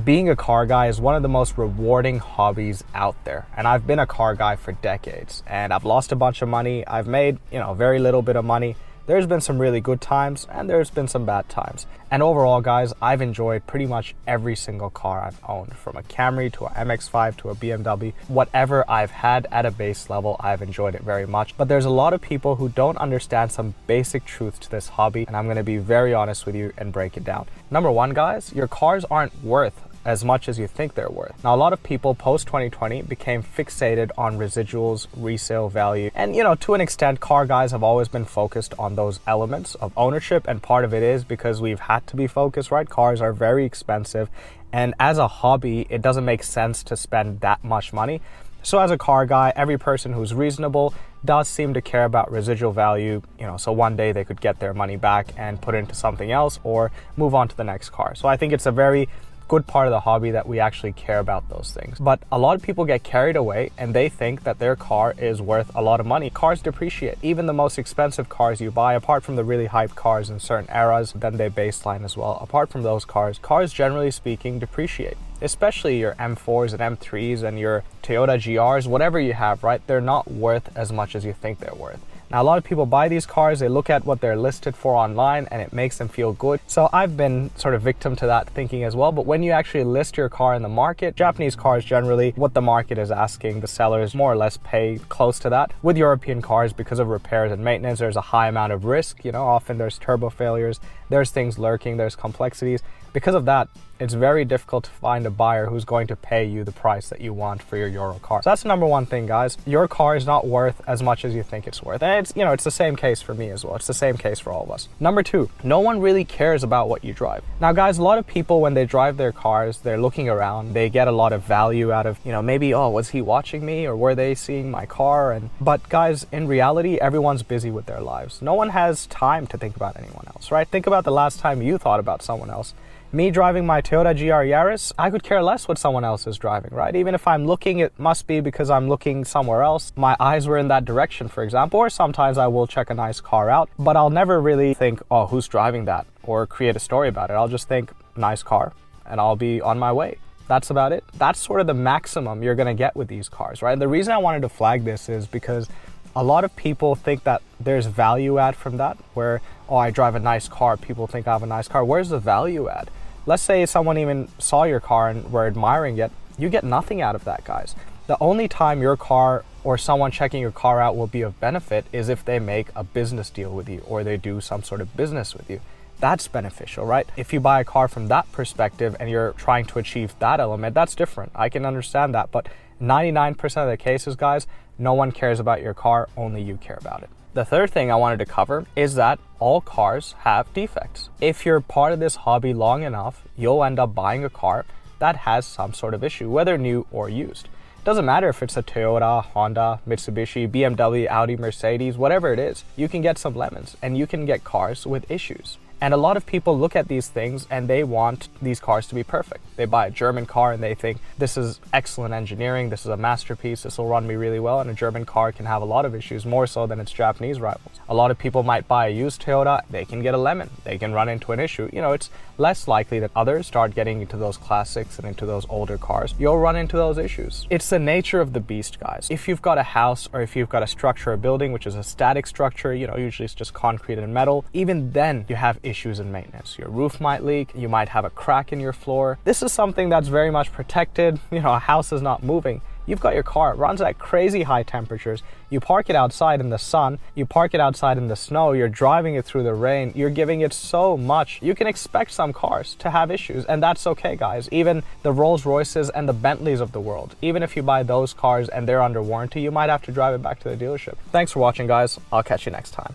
Being a car guy is one of the most rewarding hobbies out there. And I've been a car guy for decades, and I've lost a bunch of money. I've made, very little bit of money. There's been some really good times and there's been some bad times. And overall, guys, I've enjoyed pretty much every single car I've owned, from a Camry to a MX-5 to a BMW. Whatever I've had at a base level, I've enjoyed it very much. But there's a lot of people who don't understand some basic truths to this hobby, and I'm going to be very honest with you and break it down. Number one, guys, your cars aren't worth as much as you think they're worth. Now, a lot of people post 2020 became fixated on residuals, resale value, and to an extent, car guys have always been focused on those elements of ownership, and part of it is because we've had to be focused, right? Cars are very expensive, and as a hobby, it doesn't make sense to spend that much money. So as a car guy, every person who's reasonable does seem to care about residual value, so one day they could get their money back and put it into something else or move on to the next car. So I think it's a very good part of the hobby that we actually care about those things. But a lot of people get carried away and they think that their car is worth a lot of money. Cars depreciate. Even the most expensive cars you buy, apart from the really hyped cars in certain eras, then they baseline as well. Apart from those cars generally speaking depreciate. Especially your M4s and M3s and your Toyota GRs, whatever you have, right? They're not worth as much as you think they're worth. Now, a lot of people buy these cars, they look at what they're listed for online and it makes them feel good. So I've been sort of victim to that thinking as well. But when you actually list your car in the market, Japanese cars generally, what the market is asking, the sellers more or less pay close to that. With European cars, because of repairs and maintenance, there's a high amount of risk. Often there's turbo failures, there's things lurking, there's complexities. Because of that, it's very difficult to find a buyer who's going to pay you the price that you want for your Euro car. So that's the number one thing, guys. Your car is not worth as much as you think it's worth. And it's the same case for me as well. It's the same case for all of us. Number two, no one really cares about what you drive. Now, guys, a lot of people, when they drive their cars, they're looking around, they get a lot of value out of, maybe, oh, was he watching me or were they seeing my car? But guys, in reality, everyone's busy with their lives. No one has time to think about anyone else, right? Think about the last time you thought about someone else. Me driving my Toyota GR Yaris, I could care less what someone else is driving, right? Even if I'm looking, it must be because I'm looking somewhere else. My eyes were in that direction, for example, or sometimes I will check a nice car out, but I'll never really think, oh, who's driving that, or create a story about it. I'll just think, nice car, and I'll be on my way. That's about it. That's sort of the maximum you're gonna get with these cars, right? And the reason I wanted to flag this is because a lot of people think that there's value add from that, where, oh, I drive a nice car, people think I have a nice car. Where's the value add? Let's say someone even saw your car and were admiring it. You get nothing out of that, guys. The only time your car or someone checking your car out will be of benefit is if they make a business deal with you or they do some sort of business with you. That's beneficial, right? If you buy a car from that perspective and you're trying to achieve that element, that's different. I can understand that, but 99% of the cases, guys, no one cares about your car, only you care about it. The third thing I wanted to cover is that all cars have defects. If you're part of this hobby long enough, you'll end up buying a car that has some sort of issue, whether new or used. Doesn't matter if it's a Toyota, Honda, Mitsubishi, BMW, Audi, Mercedes, whatever it is, you can get some lemons and you can get cars with issues. And a lot of people look at these things and they want these cars to be perfect. They buy a German car and they think, this is excellent engineering, this is a masterpiece, this will run me really well. And a German car can have a lot of issues, more so than its Japanese rivals. A lot of people might buy a used Toyota, they can get a lemon, they can run into an issue. It's less likely that others start getting into those classics and into those older cars. You'll run into those issues. It's the nature of the beast, guys. If you've got a house or if you've got a structure or building, which is a static structure, usually it's just concrete and metal, even then you have issues in maintenance. Your roof might leak, you might have a crack in your floor. This is something that's very much protected. A house is not moving. You've got your car, it runs at crazy high temperatures. You park it outside in the sun, you park it outside in the snow, you're driving it through the rain, you're giving it so much. You can expect some cars to have issues, and that's okay, guys. Even the Rolls Royces and the Bentleys of the world, even if you buy those cars and they're under warranty, you might have to drive it back to the dealership. Thanks for watching, guys. I'll catch you next time.